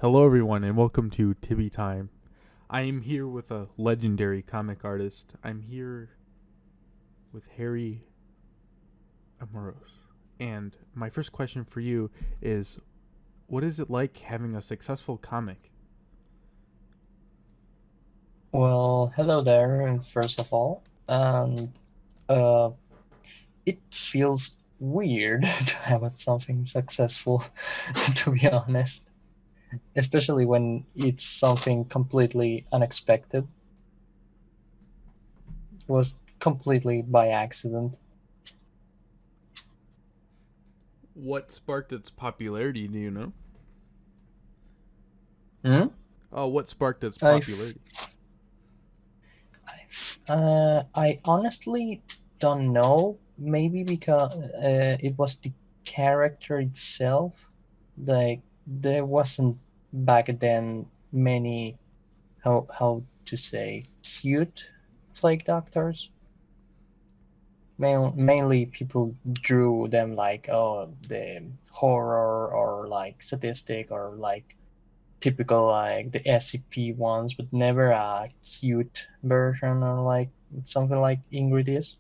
Hello, everyone, and welcome to Tibby Time. I am here with a legendary comic artist. I'm here with Harry Amorós. And my first question for you is what is it like having a successful comic? Well, hello there, and first of all, uh, it feels weird to have something successful, to be honest, especially when it's something completely unexpected. It was completely by accident. What sparked its popularity, do you know? Hmm? What sparked its I, popularity? I honestly don't know. Maybe because it was the character itself. Like there wasn't back then many how to say cute plague doctors. Mainly people drew them like the horror or like sadistic or like typical like the SCP ones, but never a cute version or like something like Ingrid is.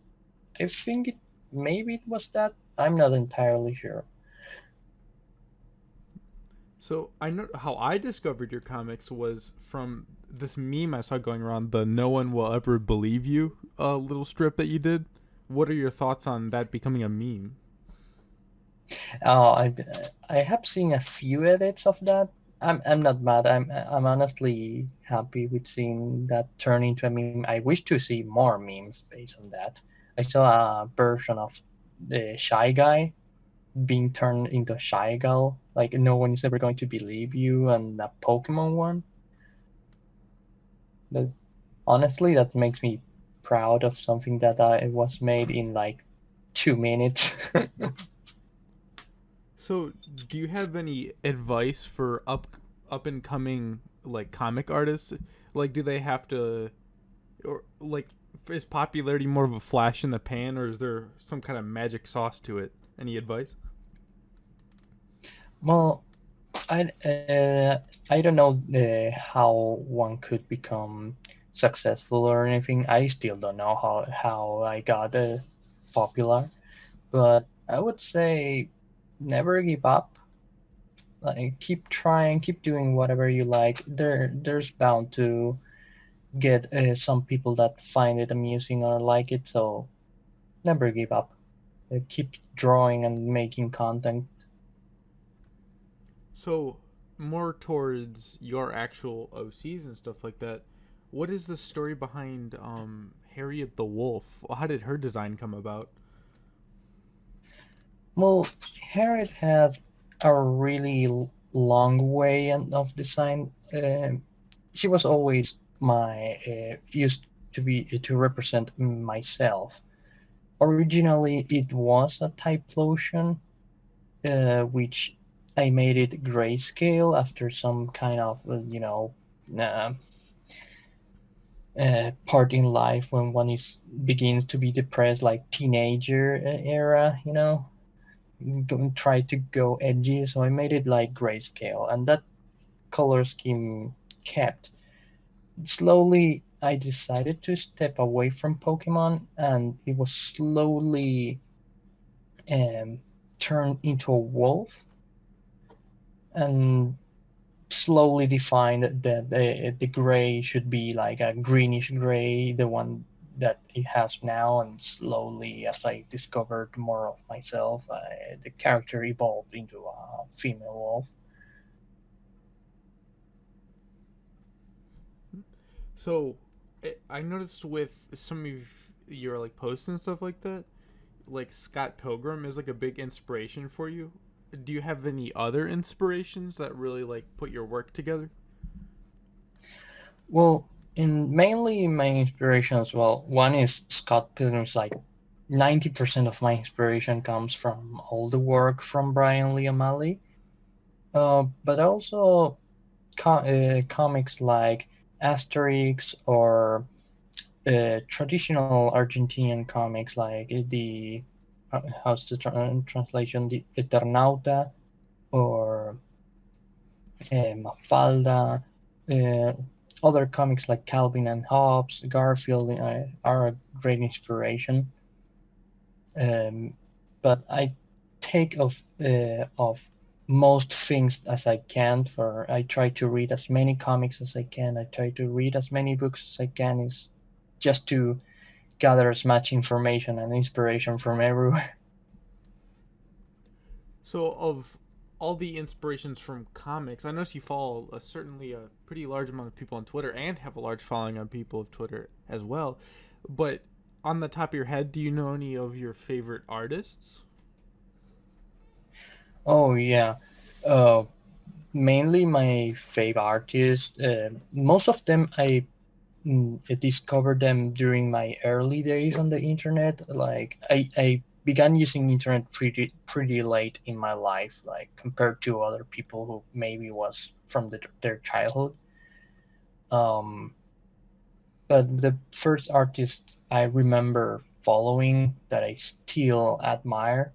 I think maybe it was that. I'm not entirely sure. So I know how I discovered your comics was from this meme I saw going around, the "No one will ever believe you" little strip that you did. What are your thoughts on that becoming a meme? Oh, I have seen a few edits of that. I'm not mad. I'm honestly happy with seeing that turn into a meme. I wish to see more memes based on that. I saw a version of the Shy Guy being turned into a Shy Gull, like no one is ever going to believe you, and a Pokemon one. That honestly, that makes me proud of something that I was made in like 2 minutes. So, do you have any advice for up and coming like comic artists? Like, do they have to, or like, is popularity more of a flash in the pan, or is there some kind of magic sauce to it? Any advice? Well, I don't know how one could become successful or anything. I still don't know how I got popular, but I would say never give up. Like keep trying, keep doing whatever you like. There's bound to get some people that find it amusing or like it. So never give up. Keep drawing and making content. So, more towards your actual OCs and stuff like that. What is the story behind Harriet the Wolf? How did her design come about? Well, Harriet had a really long way of design. She was always my used to be to represent myself. Originally, it was a Typlosion, which I made it grayscale after some kind of uh, part in life when one is begins to be depressed, like teenager era. Try to go edgy, so I made it like grayscale, and that color scheme kept. Slowly, I decided to step away from Pokemon, and it was slowly um, turned into a wolf, and slowly defined that the gray should be like a greenish gray, the one that it has now. And slowly, as I discovered more of myself, the character evolved into a female wolf. So, I noticed with some of your like posts and stuff like that, like Scott Pilgrim is like a big inspiration for you. Do you have any other inspirations that really like put your work together? Well, in mainly my inspiration as well. One is Scott Pilgrim's. Like 90% of my inspiration comes from all the work from Brian Lee O'Malley, but also comics like Asterix or traditional Argentinian comics like the how's the translation, the Eternauta, or Mafalda, uh, other comics like Calvin and Hobbes, Garfield are a great inspiration. Um, but I take of most things as I can. For I try to read as many comics as I can. I try to read as many books as I can. Is just to gather as much information and inspiration from everywhere. So, of all the inspirations from comics, I notice you follow certainly a pretty large amount of people on Twitter and have a large following on people of Twitter as well. But on the top of your head, do you know any of your favorite artists? Oh yeah, uh, mainly my favorite artists. Most of them I discovered them during my early days on the internet. Like I began using internet pretty late in my life, like compared to other people who maybe was from their childhood. Um, but the first artist I remember following that I still admire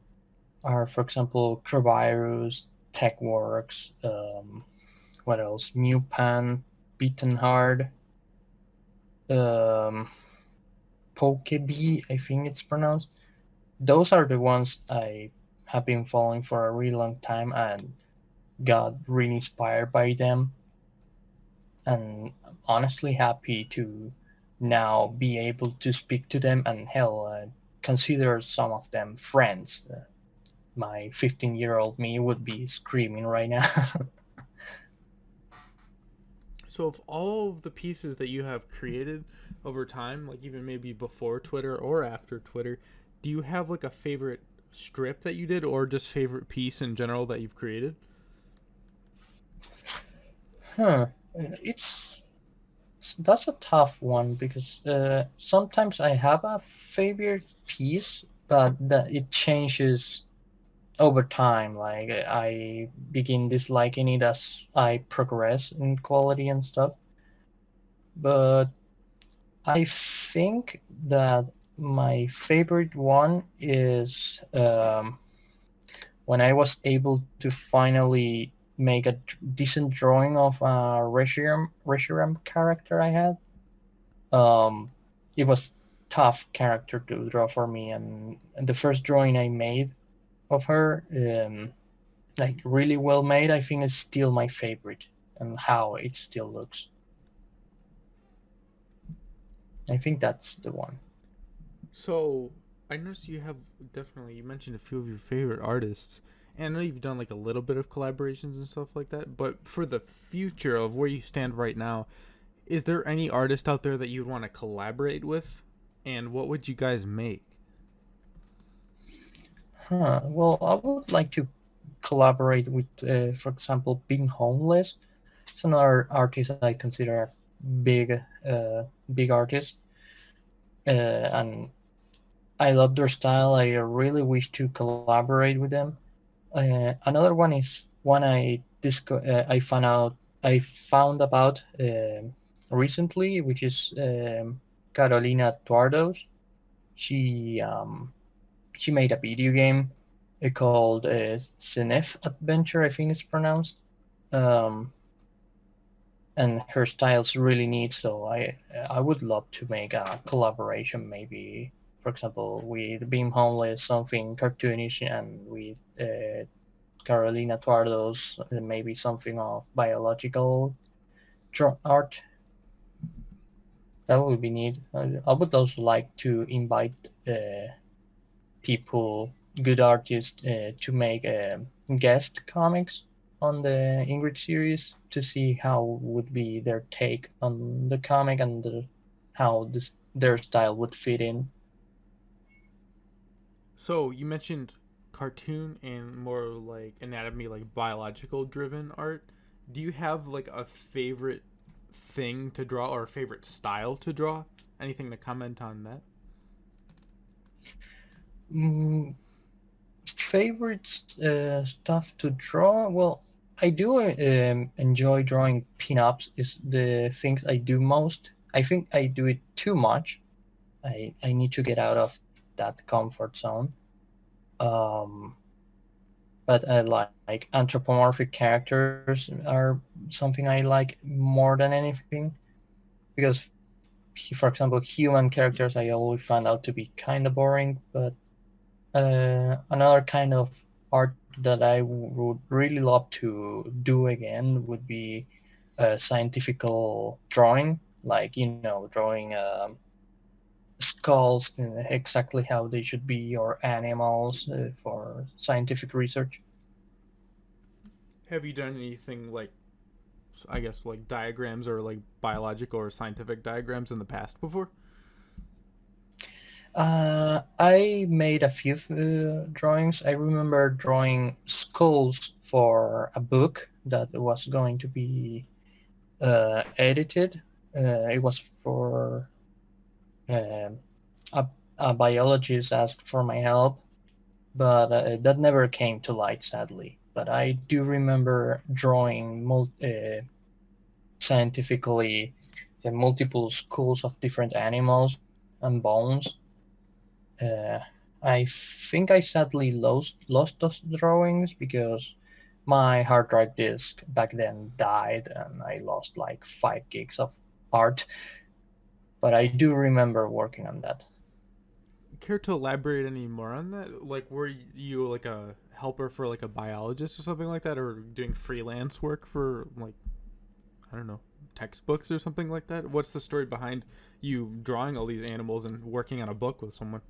are, for example, Crovirus, Techworks, what else? Mupan, Beaten Hard, um, Pokebee, I think it's pronounced. Those are the ones I have been following for a really long time and got really inspired by them. And I'm honestly happy to now be able to speak to them and hell, consider some of them friends. My 15-year-old me would be screaming right now. So, of all of the pieces that you have created over time, like even maybe before Twitter or after Twitter, do you have like a favorite strip that you did or just favorite piece in general that you've created? Huh. It's that's a tough one because sometimes I have a favorite piece, but that it changes over time. Like I begin disliking it as I progress in quality and stuff. But I think that my favorite one is when I was able to finally make a decent drawing of a Reshiram character I had. Um, it was tough character to draw for me, and the first drawing I made of her, like really well made, I think is still my favorite, and how it still looks. I think that's the one. So, I noticed you have definitely, you mentioned a few of your favorite artists. And I know you've done like a little bit of collaborations and stuff like that, but for the future of where you stand right now, is there any artist out there that you'd want to collaborate with? And what would you guys make? Huh. Well, I would like to collaborate with, for example, Being Homeless. It's another artist I consider a big, big artist, and I love their style. I really wish to collaborate with them. Another one is one I found about recently, which is Carolina Tuardos. She she made a video game called Cenef Adventure, I think it's pronounced. Um, and her style's really neat. So I would love to make a collaboration, maybe for example with Beam Homeless, something cartoonish, and with Carolina Tuardo's maybe something of biological art. That would be neat. I would also like to invite people, good artists, to make guest comics on the Ingrid series to see how would be their take on the comic and how their style would fit in. So, you mentioned cartoon and more like anatomy, like biological driven art. Do you have like a favorite thing to draw or a favorite style to draw? Anything to comment on that? Mm, favorite stuff to draw? Well, I do enjoy drawing pinups. Is the things I do most. I think I do it too much. I need to get out of that comfort zone. Um, but like anthropomorphic characters are something I like more than anything, because for example, human characters I always found out to be kind of boring. But another kind of art that I would really love to do again would be scientifical drawing, like drawing skulls, exactly how they should be, or animals for scientific research. Have you done anything like, I guess, like diagrams or like biological or scientific diagrams in the past before? I made a few drawings. I remember drawing skulls for a book that was going to be edited. It was for um a, a biologist asked for my help, but that never came to light, sadly. But I do remember drawing scientifically multiple skulls of different animals and bones. Uh, I think I sadly lost those drawings because my hard drive disk back then died and I lost like 5 gigs of art. But I do remember working on that. Care to elaborate any more on that? Like, were you like a helper for like a biologist or something like that, or doing freelance work for like, I don't know, textbooks or something like that? What's the story behind you drawing all these animals and working on a book with someone?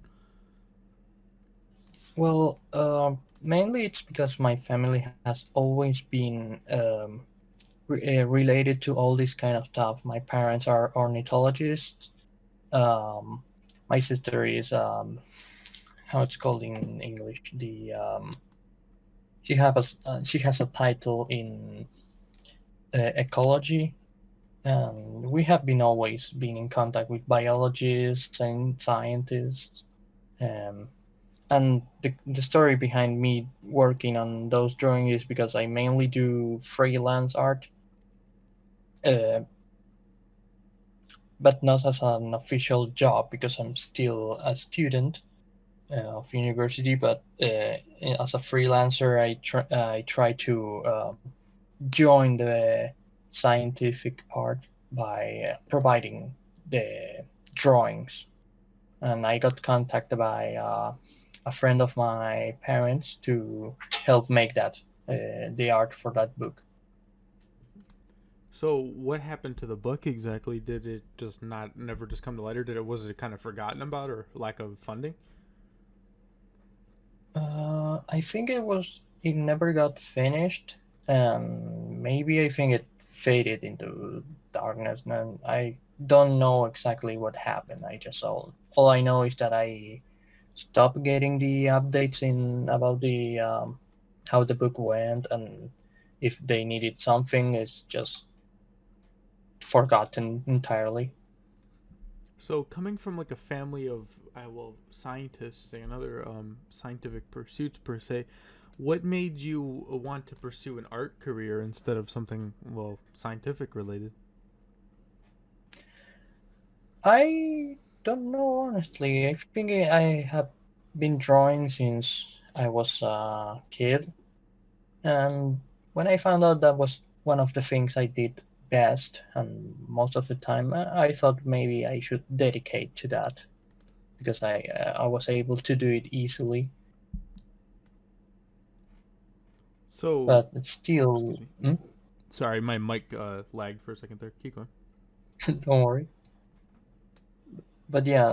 Well, mainly it's because my family has always been related to all this kind of stuff. My parents are ornithologists. Um, my sister is how it's called in English. She has a title in ecology, and we have been always been in contact with biologists and scientists. Um, and the story behind me working on those drawings is because I mainly do freelance art, uh, but not as an official job because I'm still a student of university. But as a freelancer, I try to join the scientific part by providing the drawings. And I got contacted by a friend of my parents to help make the art for that book. So, what happened to the book exactly? Did it just not never just come to light, or did it was it kind of forgotten about, or lack of funding? I think it never got finished, and maybe I think it faded into darkness, and I don't know exactly what happened. All I know is that I stopped getting the updates in about the how the book went, and if they needed something, it's just forgotten entirely. So, coming from like a family of, scientists and other scientific pursuits per se, what made you want to pursue an art career instead of something scientific related? I don't know honestly. I think I have been drawing since I was a kid, and when I found out that was one of the things I did best and most of the time, I thought maybe I should dedicate to that because I was able to do it easily. So, But it's still, excuse me. Sorry, my mic lagged for a second there. Keep going. don't worry. But yeah,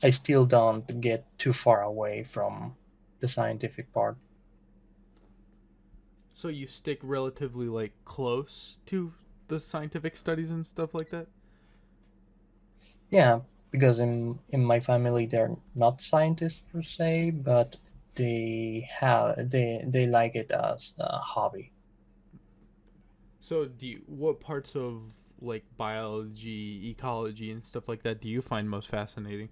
I still don't get too far away from the scientific part. So you stick relatively like close to the scientific studies and stuff like that. Yeah, because in my family they're not scientists per se, but they like it as a hobby. So do you, what parts of like biology, ecology, and stuff like that do you find most fascinating?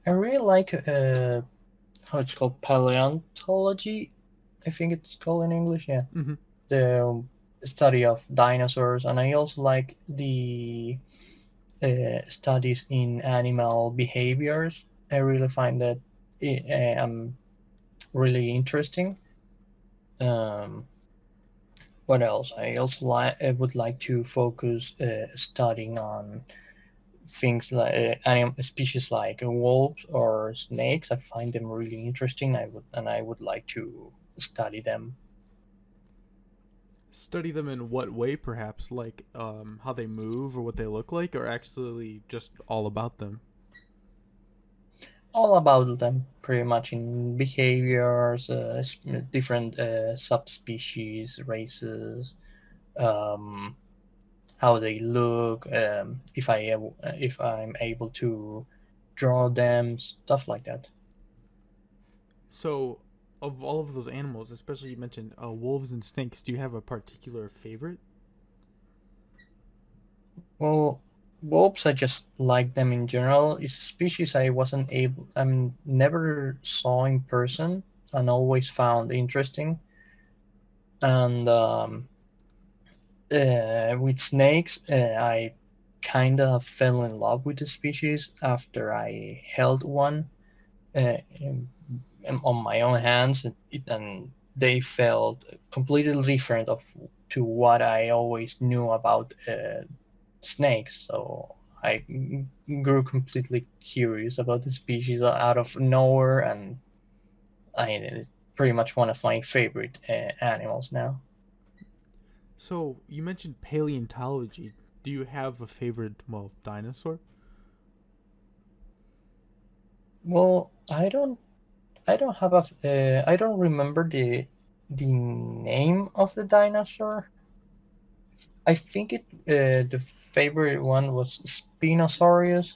I really like how it's called paleontology. I think it's called in English. Yeah, Mm-hmm. the study of dinosaurs, and I also like the studies in animal behaviors. I really find that um, really interesting. Um, what else? I also would like to focus studying on things like species like wolves or snakes. I find them really interesting. I would like to study them. Study them in what way, perhaps? Like how they move or what they look like, or actually just all about them? All about them, pretty much in behaviors, different subspecies, races, um, how they look, if I'm able to draw them, stuff like that. So, of all of those animals, especially you mentioned wolves and snakes, do you have a particular favorite? Well, wolves, I just like them in general. It's a species I'm never saw in person and always found interesting. And with snakes, I kind of fell in love with the species after I held one on my own hands, and they felt completely different to what I always knew about snakes. So I grew completely curious about the species out of nowhere, and it's pretty much one of my favorite animals now. So, you mentioned paleontology. Do you have a favorite, well, dinosaur? Well, I don't remember the name of the dinosaur. I think the favorite one was Spinosaurus.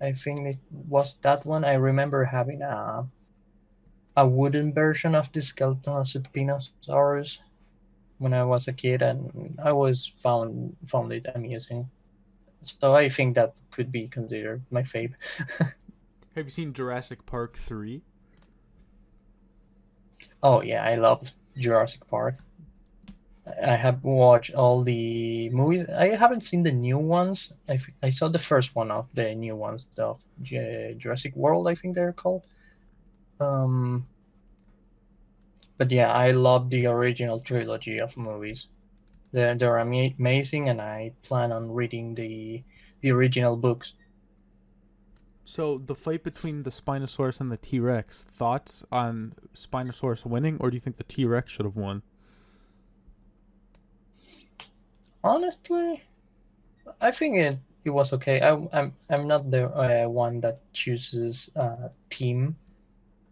I think it was that one. I remember having a wooden version of the skeleton of Spinosaurus when I was a kid, and I always found it amusing. So I think that could be considered my fave. Have you seen Jurassic Park 3? Oh yeah, I love Jurassic Park. I have watched all the movies. I haven't seen the new ones. I saw the first one of the new ones of Jurassic World, I think they're called. Um, but yeah, I love the original trilogy of movies. They're amazing, and I plan on reading the original books. So, the fight between the Spinosaurus and the T Rex, thoughts on Spinosaurus winning, or do you think the T Rex should have won? Honestly, I think it was okay. I'm not the one that chooses team.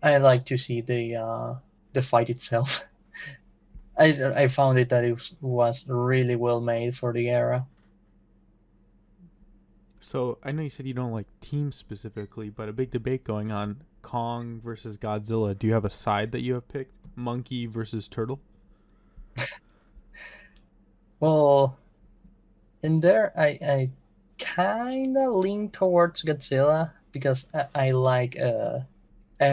I like to see the fight itself. I found it that was really well made for the era. So, I know you said you don't like teams specifically, but a big debate going on Kong versus Godzilla. Do you have a side that you have picked? Monkey versus turtle? Well, in there, I kind of lean towards Godzilla because I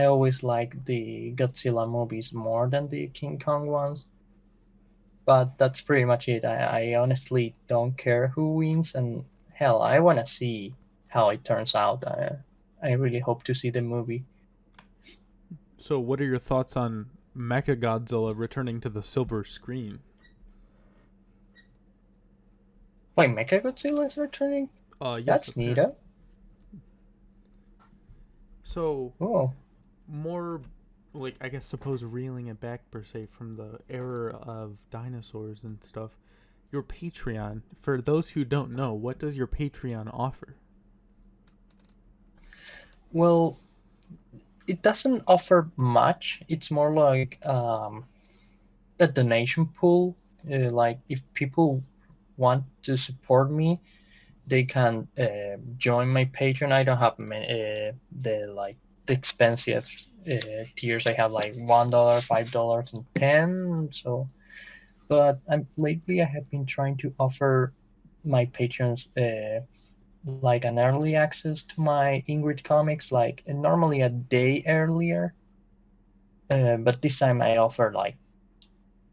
always like the Godzilla movies more than the King Kong ones. But that's pretty much it. I honestly don't care who wins, and hell, I want to see how it turns out. I really hope to see the movie. So, what are your thoughts on Mecha Godzilla returning to the silver screen? Wait, Mechagodzilla is returning? Yes, That's apparently. neato. So, Oh, more like, I guess, suppose reeling it back per se from the era of dinosaurs and stuff. Your Patreon, for those who don't know, what does your Patreon offer? well, it doesn't offer much. It's more like a donation pool. Like if people want to support me, they can join my Patreon. I don't have the expensive tiers. I have like $1, $5, and 10. So, but lately I have been trying to offer my patrons like an early access to my Ingrid comics, like normally a day earlier. But this time I offer like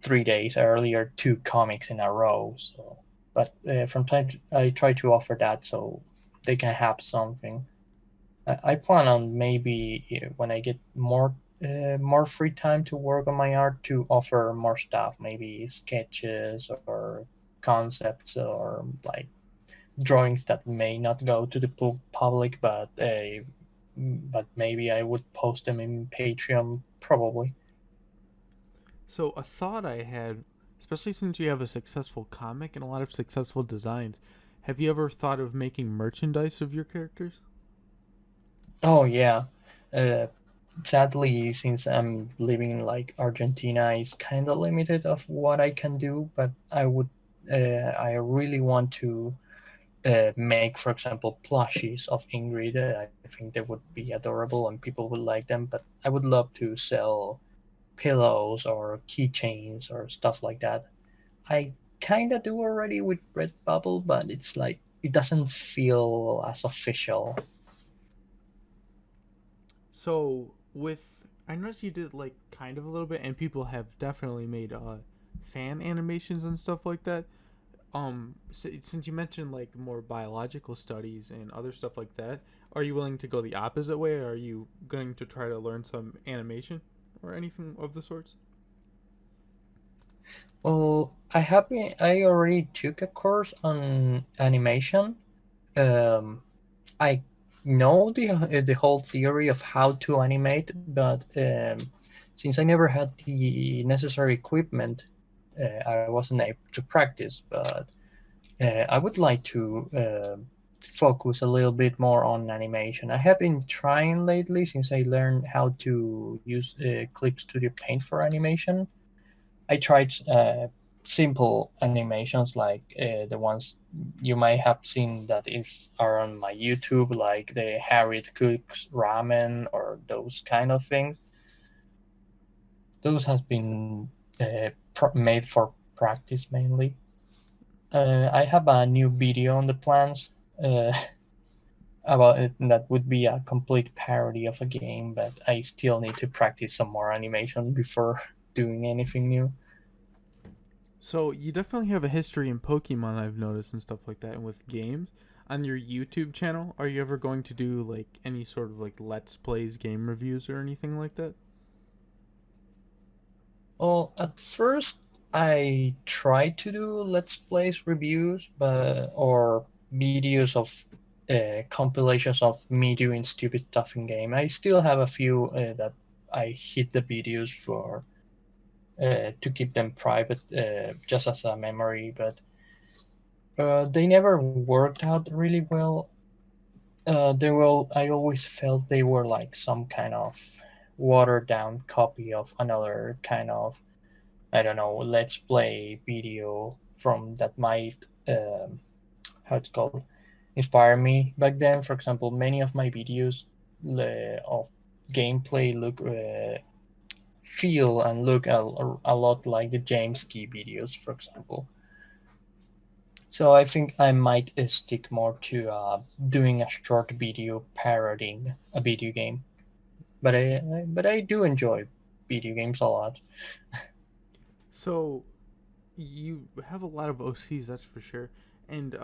3 days earlier, two comics in a row. So, but from time I try to offer that so they can have something. I plan on maybe when I get more more free time to work on my art to offer more stuff, maybe sketches or concepts or like drawings that may not go to the public, but maybe I would post them in Patreon probably. So a thought I had, especially since you have a successful comic and a lot of successful designs, have you ever thought of making merchandise of your characters? Oh yeah. Uh, Sadly, since I'm living in like Argentina, it's kind of limited of what I can do. But I really want to make, for example, plushies of Ingrid. I think they would be adorable and people would like them. But I would love to sell pillows or keychains or stuff like that. I kind of do already with Redbubble, but it's like it doesn't feel as official. So with, I noticed you did like kind of a little bit, and people have definitely made fan animations and stuff like that. Since you mentioned like more biological studies and other stuff like that, are you willing to go the opposite way? Are you going to try to learn some animation or anything of the sorts? Well, I already took a course on animation. Um, I know the whole theory of how to animate, but since I never had the necessary equipment, I wasn't able to practice. But I would like to focus a little bit more on animation. I have been trying lately since I learned how to use Clip Studio Paint for animation. I tried simple animations like the ones you might have seen that is are on my YouTube, like the Harriet cooks ramen or those kind of things. Those has been made for practice mainly. I have a new video on the plans uh, about it that would be a complete parody of a game, but I still need to practice some more animation before doing anything new. So you definitely have a history in Pokemon, I've noticed, and stuff like that, and with games. On your YouTube channel, are you ever going to do like any sort of like Let's Plays, game reviews, or anything like that? Well, at first I tried to do Let's Plays reviews, but or videos of compilations of me doing stupid stuff in game. I still have a few that I hid the videos for to keep them private, just as a memory. But they never worked out really well. I always felt they were like some kind of watered down copy of another kind of, I don't know, let's play video from that might how it's called, inspire me back then. For example, many of my videos of gameplay feel and look a lot like the James Key videos, for example. So I think I might stick more to doing a short video parodying a video game. But I do enjoy video games a lot. So you have a lot of OCs, that's for sure. And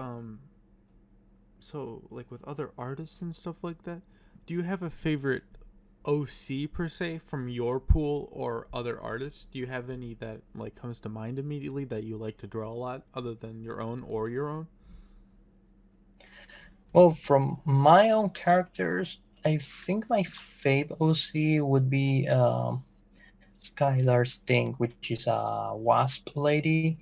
so like with other artists and stuff like that, do you have a favorite OC per se from your pool or other artists? Do you have any that like comes to mind immediately that you like to draw a lot other than your own or your own? Well, from my own characters, I think my fave OC would be Skylar's Thing, which is a wasp lady.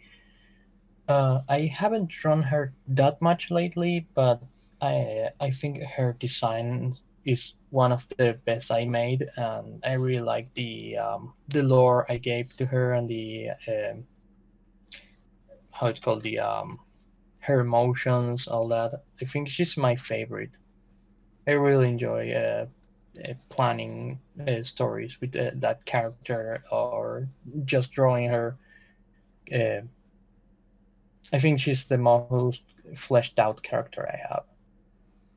I haven't drawn her that much lately, but I think her design is one of the best I made, and I really like the lore I gave to her and the how it's called the her emotions, all that. I think she's my favorite. I really enjoy planning stories with that character or just drawing her. Uh, I think she's the most fleshed out character I have.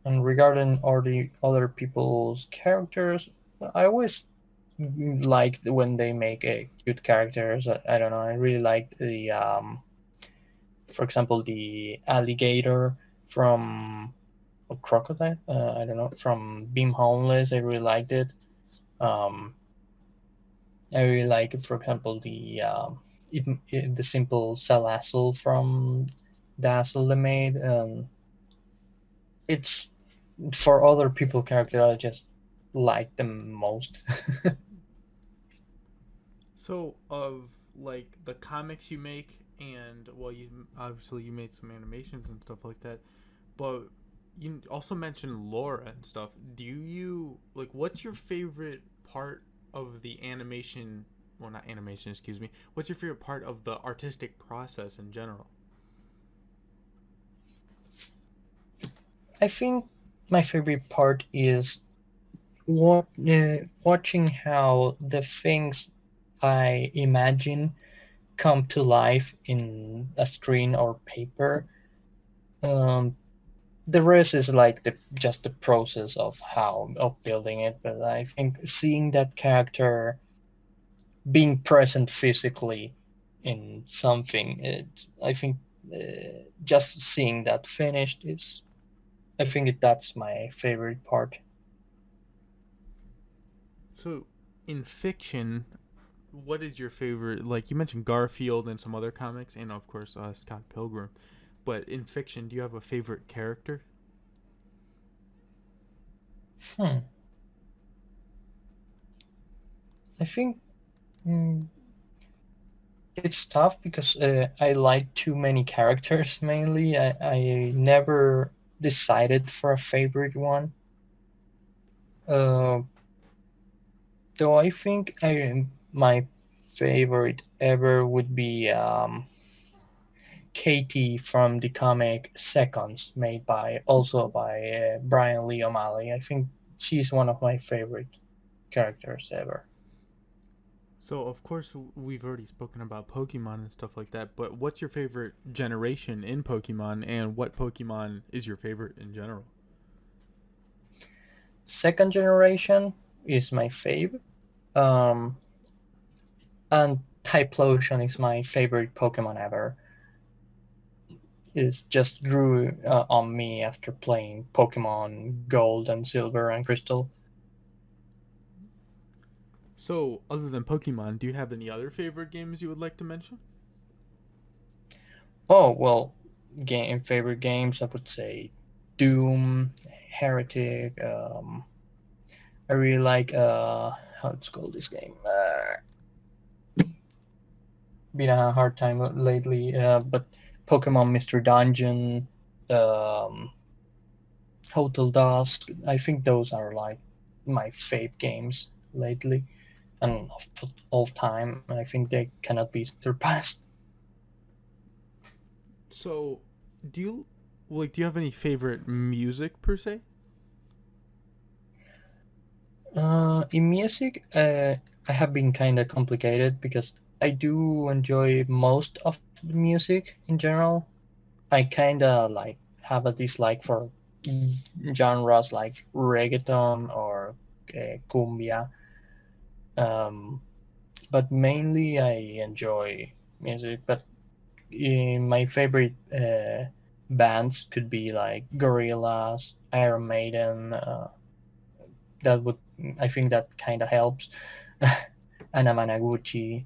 And regarding all the other people's characters, I always like when they make cute characters. I don't know. I really like for example, the alligator from or crocodile. I don't know, from Beam Homeless. I really liked it. Um, I really like, for example, the simple Salazzle from Dazzle they made. It's for other people character I just like the most. So, of like the comics you make, and well, you obviously you made some animations and stuff like that, but you also mentioned lore and stuff. Do you like what's your favorite part of the animation? Well, not animation, excuse me. What's your favorite part of the artistic process in general? I think my favorite part is watching how the things I imagine come to life in a screen or paper. Um, the rest is like just the process of building it, but I think seeing that character being present physically in something, I think just seeing that finished is, I think that's my favorite part. So, in fiction, what is your favorite? Like you mentioned Garfield and some other comics, and of course Scott Pilgrim. But in fiction, do you have a favorite character? Hmm. I think mm, it's tough because I like too many characters mainly. I never decided for a favorite one. Uh, though I think my favorite ever would be Katie from the comic Seconds, made by also by Brian Lee O'Malley. I think she's one of my favorite characters ever. So of course we've already spoken about Pokemon and stuff like that, but what's your favorite generation in Pokemon, and what Pokemon is your favorite in general? Second generation is my fave. Um, and Typhlosion is my favorite Pokemon ever. It just grew on me after playing Pokemon Gold and Silver and Crystal. So other than Pokemon, do you have any other favorite games you would like to mention? Oh well, game favorite games I would say Doom, Heretic. I really like how it's called this game. Been a hard time lately, but Pokemon Mystery Dungeon, um, Hotel Dusk. I think those are like my fave games lately and of all time. I think they cannot be surpassed. So, do you do you have any favorite music per se? In music, I have been kind of complicated because I do enjoy most of the music in general. I kind of like have a dislike for genres like reggaeton or cumbia, um, but mainly I enjoy music. But my favorite bands could be like Gorillaz, Iron Maiden. That would I think that kind of helps. Anamanaguchi.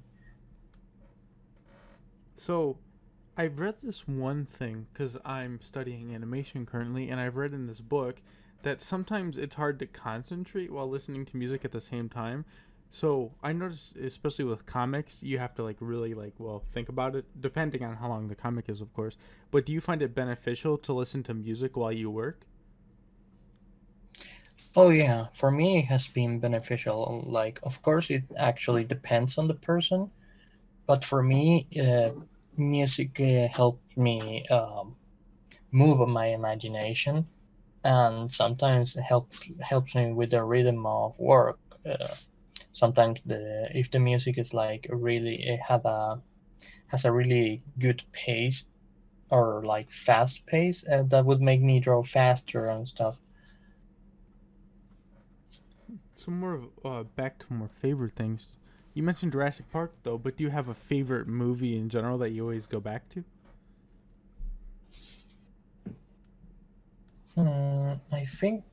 So, I've read this one thing because I'm studying animation currently, and I've read in this book that sometimes it's hard to concentrate while listening to music at the same time. So I noticed, especially with comics, you have to like really think about it, depending on how long the comic is, of course. But do you find it beneficial to listen to music while you work? Oh yeah, for me it has been beneficial. Like, of course, it actually depends on the person, but for me, music helped me move my imagination, and sometimes it helps me with the rhythm of work. Sometimes the if the music is like really it has a really good pace or like fast pace, that would make me draw faster and stuff. So more of back to more favorite things. You mentioned Jurassic Park though, but do you have a favorite movie in general that you always go back to? I think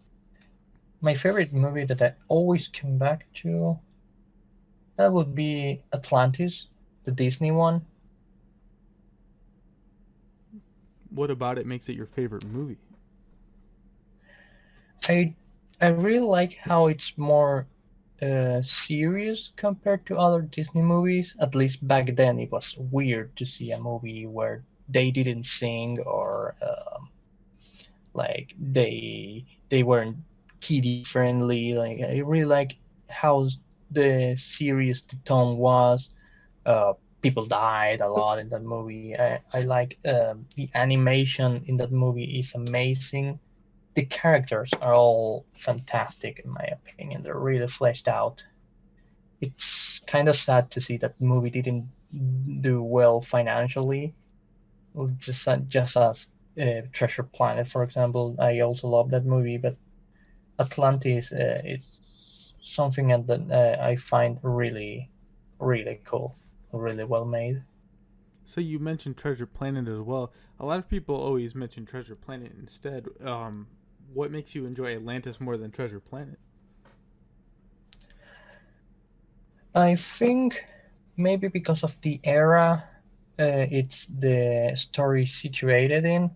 my favorite movie that I always come back to. That would be Atlantis, the Disney one. What about it makes it your favorite movie? I I really like how it's more serious compared to other Disney movies. At least back then, it was weird to see a movie where they didn't sing or like they weren't kiddie friendly. Like I really like how the serious the tone was. People died a lot in that movie. I like the animation in that movie is amazing. The characters are all fantastic in my opinion. They're really fleshed out. It's kind of sad to see that the movie didn't do well financially. Just as Treasure Planet, for example, I also love that movie, but Atlantis is something that I find really cool, really well made. So you mentioned Treasure Planet as well. A lot of people always mention Treasure Planet instead. What makes you enjoy Atlantis more than Treasure Planet? I think maybe because of the era it's the story situated in,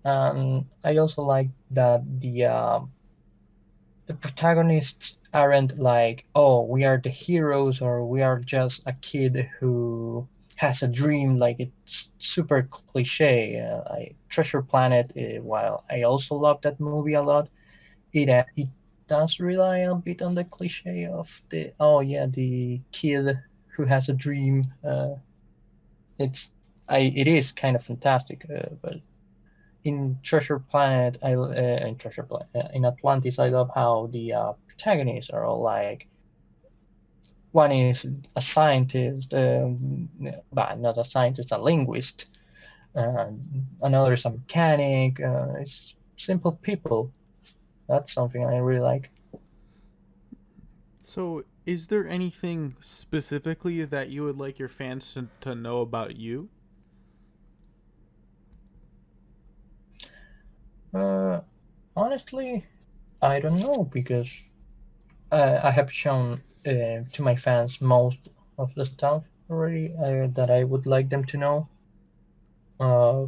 and I also like that the protagonists aren't like, oh, we are the heroes or we are just a kid who has a dream. Like it's super cliche. Treasure Planet, while I also love that movie a lot, it does rely a bit on the cliche of the, oh yeah, the kid who has a dream. It is kind of fantastic, but in Treasure Planet, in Atlantis, I love how the protagonists are all like, one is a scientist, but not a scientist, a linguist. Uh, Another is a mechanic. It's simple people. That's something I really like. So, is there anything specifically that you would like your fans to know about you? Uh, Honestly, I don't know because I have shown to my fans most of the stuff already that I would like them to know. Uh,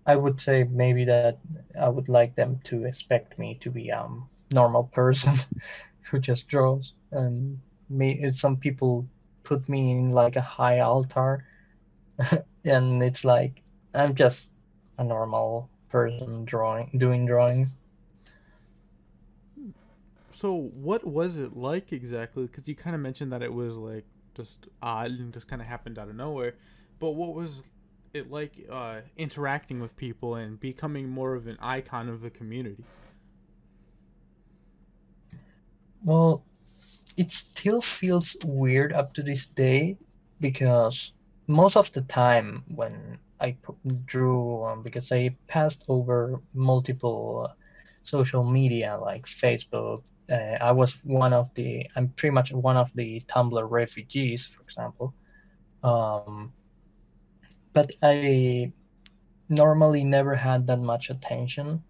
I would say maybe that I would like them to expect me to be a normal person who just draws, and me. Some people put me in like a high altar, and it's like I'm just a normal person doing drawings. So, what was it like exactly? Because you kind of mentioned that it was like just odd and just kind of happened out of nowhere. But what was it like interacting with people and becoming more of an icon of the community? Well, it still feels weird up to this day because most of the time when drew, because I passed over multiple social media like Facebook. I'm pretty much one of the Tumblr refugees, for example. Um, but I normally never had that much attention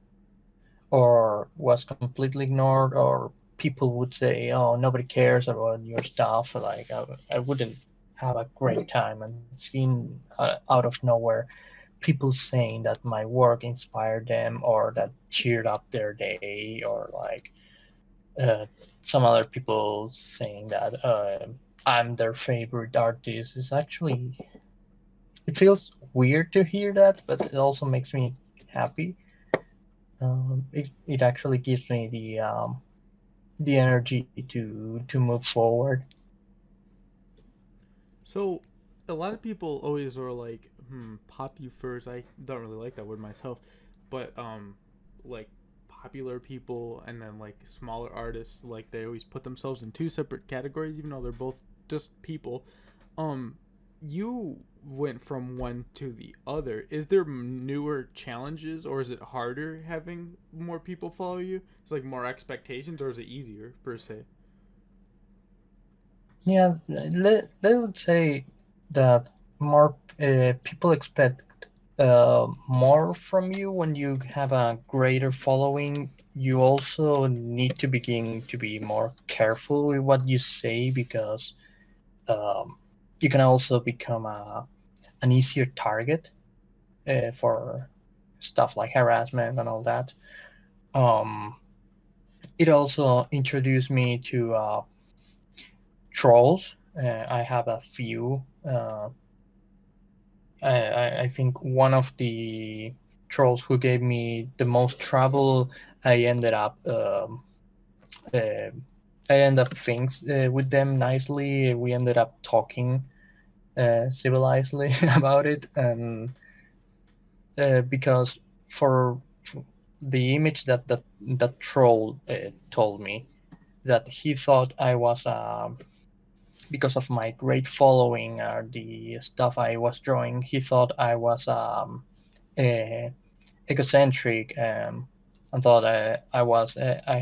or was completely ignored, or people would say, "Oh, nobody cares about your stuff." Like I wouldn't have a great time, and seeing out of nowhere people saying that my work inspired them or that cheered up their day, or like uh, some other people saying that I'm their favorite artist is actually, it feels weird to hear that, but it also makes me happy. It actually gives me the energy to move forward. So, a lot of people always are like, pop you first. I don't really like that word myself, but like popular people and then like smaller artists, like they always put themselves in two separate categories, even though they're both just people. Um, you went from one to the other. Is there newer challenges, or is it harder having more people follow you? It's like more expectations, or is it easier per se? Yeah, let would say that more people expect. more from you when you have a greater following. You also need to begin to be more careful with what you say because um, you can also become an easier target for stuff like harassment and all that. Um, it also introduced me to trolls. I have a few. I think one of the trolls who gave me the most trouble, I ended up uh, I ended up things with them nicely. We ended up talking civilizedly about it, and because for the image that troll told me that he thought I was because of my great following or the stuff I was drawing, he thought I was uh, egocentric and thought I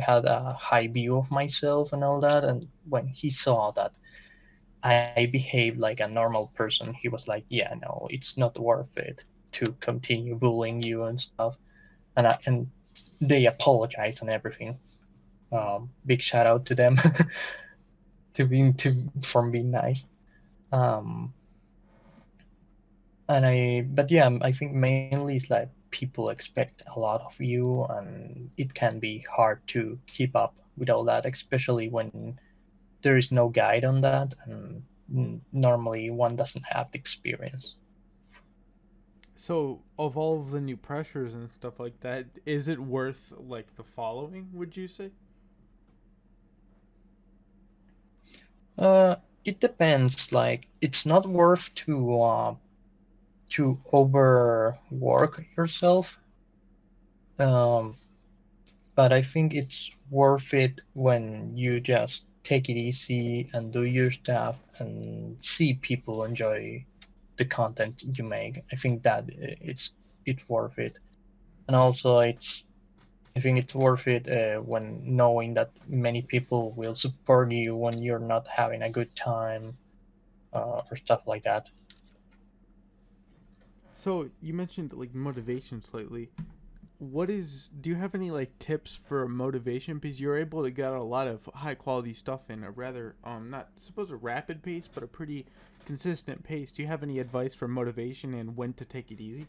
had a high view of myself and all that. And when he saw that I behaved like a normal person, he was like, "Yeah, no, it's not worth it to continue bullying you and stuff." And they apologized and everything. Big shout out to them to being to from being nice. Um, and but yeah, I think mainly it's like people expect a lot of you, and it can be hard to keep up with all that, especially when there is no guide on that, and normally one doesn't have the experience. So, of all of the new pressures and stuff like that, is it worth like the following? Would you say? Uh, it depends. Like, it's not worth to overwork yourself. Um, but I think it's worth it when you just take it easy and do your stuff and see people enjoy the content you make. I think that it's worth it, and also I think it's worth it when knowing that many people will support you when you're not having a good time or stuff like that. So, you mentioned like motivation slightly. What is do you have any like tips for motivation, because you're able to get a lot of high quality stuff in a rather not suppose a rapid pace but a pretty consistent pace? Do you have any advice for motivation and when to take it easy?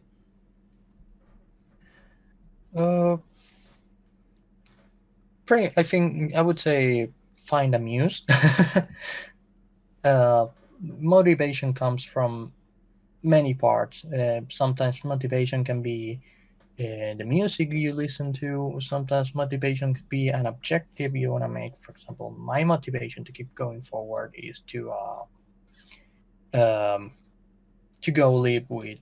Uh, Pretty. I think I would say find a muse. uh, Motivation comes from many parts. Sometimes motivation can be the music you listen to. Sometimes motivation could be an objective you want to make. For example, my motivation to keep going forward is um, to go live with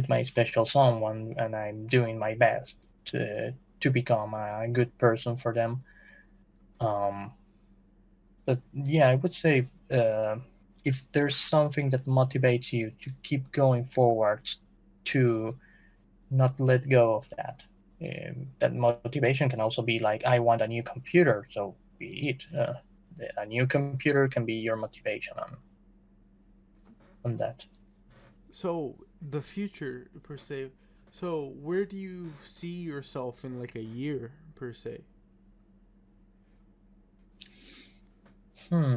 my special someone, and I'm doing my best to become a good person for them. Um, but yeah, I would say if there's something that motivates you to keep going forward, to not let go of that. That motivation can also be like, I want a new computer, so be it. A new computer can be your motivation on that. So, the future per se. So, where do you see yourself in like a year per se? Hmm.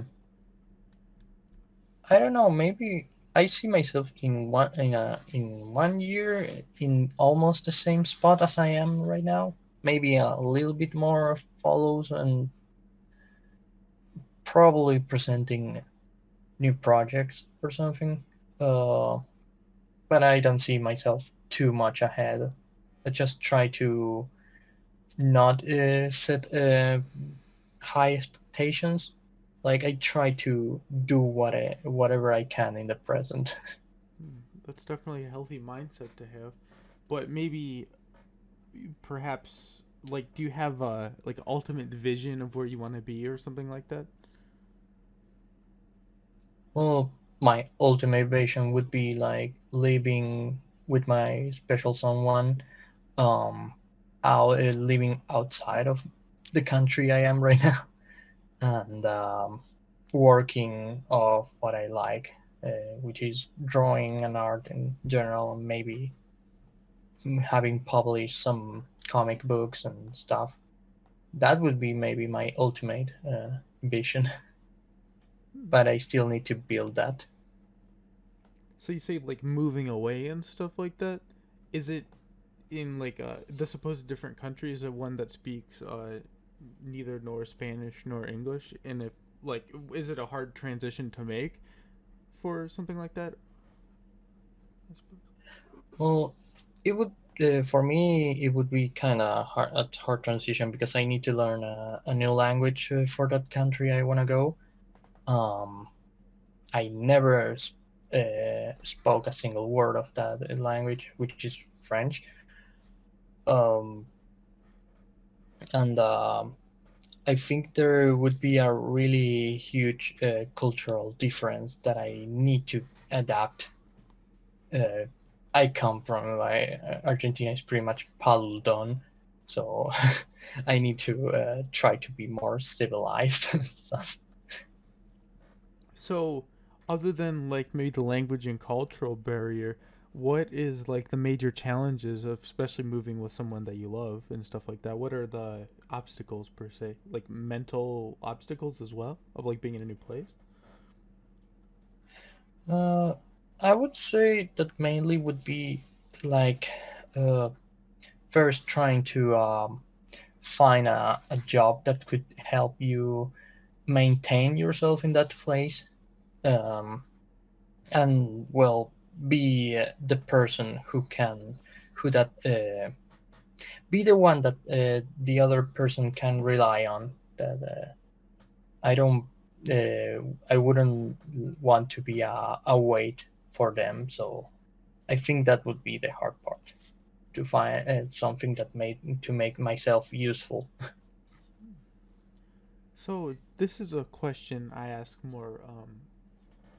I don't know. Maybe I see myself in 1 year in almost the same spot as I am right now. Maybe a little bit more follows and probably presenting new projects or something. Uh, but I don't see myself too much ahead. I just try to not set high expectations. Like, I try to do whatever I can in the present. That's definitely a healthy mindset to have. But maybe perhaps like do you have a like ultimate vision of where you want to be or something like that? Well, my ultimate vision would be like living with my special someone, um, out living outside of the country I am right now, and working of what I like. which is drawing and art in general, and maybe having published some comic books and stuff. That would be maybe my ultimate vision, but I still need to build that. So you say like moving away and stuff like that. Is it in like the supposed different countries? Is it one that speaks neither nor Spanish nor English? And if like, is it a hard transition to make for something like that? I suppose. Well, it would for me it would be kind of hard transition because I need to learn a new language for that country I want to go. Um, I never spoke a single word of that language, which is French. Um, and I think there would be a really huge cultural difference that I need to adapt. Uh, I come from like Argentina is pretty much Paludan, so I need to try to be more civilized and stuff. So, other than like maybe the language and cultural barrier, what is like the major challenges of especially moving with someone that you love and stuff like that? What are the obstacles per se? Like mental obstacles as well of like being in a new place? Uh, I would say that mainly would be like uh, first trying to find a job that could help you maintain yourself in that place, um, and well, be the person who can, who that be the one that the other person can rely on. That I don't, I wouldn't want to be a weight for them. So I think that would be the hard part, to find something that made to make myself useful. So this is a question I ask more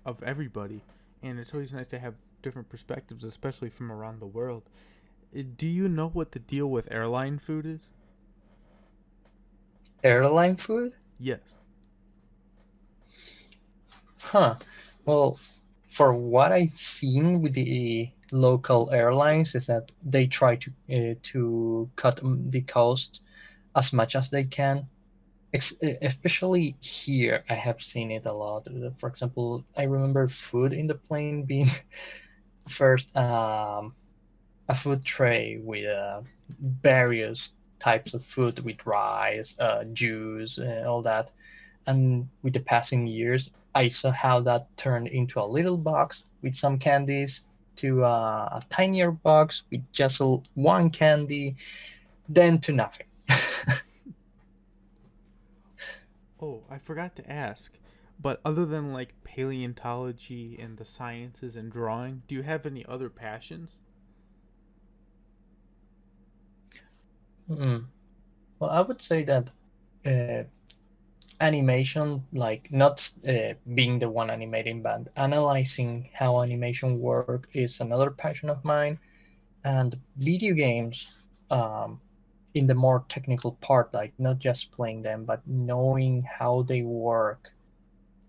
of everybody, and it's always nice to have different perspectives, especially from around the world. Do you know what the deal with airline food is? Airline food? Yes. Huh. Well, for what I've seen with the local airlines is that they try to cut the cost as much as they can. Especially here, I have seen it a lot. For example, I remember food in the plane being first a food tray with various types of food with rice, juice, and all that. And with the passing years, I saw how that turned into a little box with some candies to a tinier box with just one candy, then to nothing. Oh, I forgot to ask. But other than like paleontology and the sciences and drawing, do you have any other passions? Mm. Well, I would say that uh, animation, like not being the one animating, but analyzing how animation work is another passion of mine. And video games, in the more technical part, like not just playing them, but knowing how they work,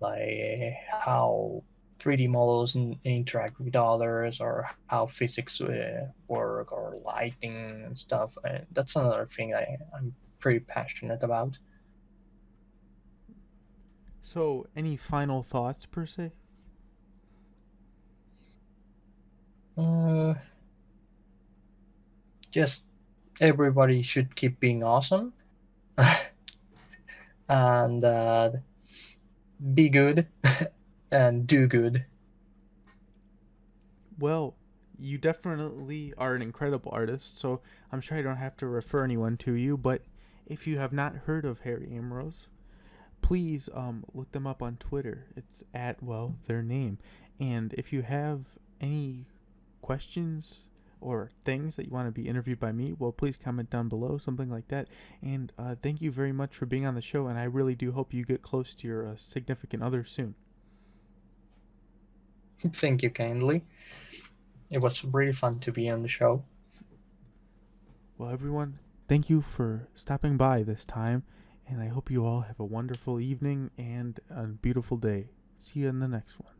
like how 3D models interact with others, or how physics work, or lighting and stuff. That's another thing I'm pretty passionate about. So, any final thoughts per se? Uh, just everybody should keep being awesome and be good and do good. Well, you definitely are an incredible artist, so I'm sure I don't have to refer anyone to you, but if you have not heard of Harry Amorós, please look them up on Twitter. It's at, well, their name. And if you have any questions or things that you want to be interviewed by me, well, please comment down below, something like that. And thank you very much for being on the show, and I really do hope you get close to your significant other soon. Thank you kindly. It was really fun to be on the show. Well, everyone, thank you for stopping by this time, and I hope you all have a wonderful evening and a beautiful day. See you in the next one.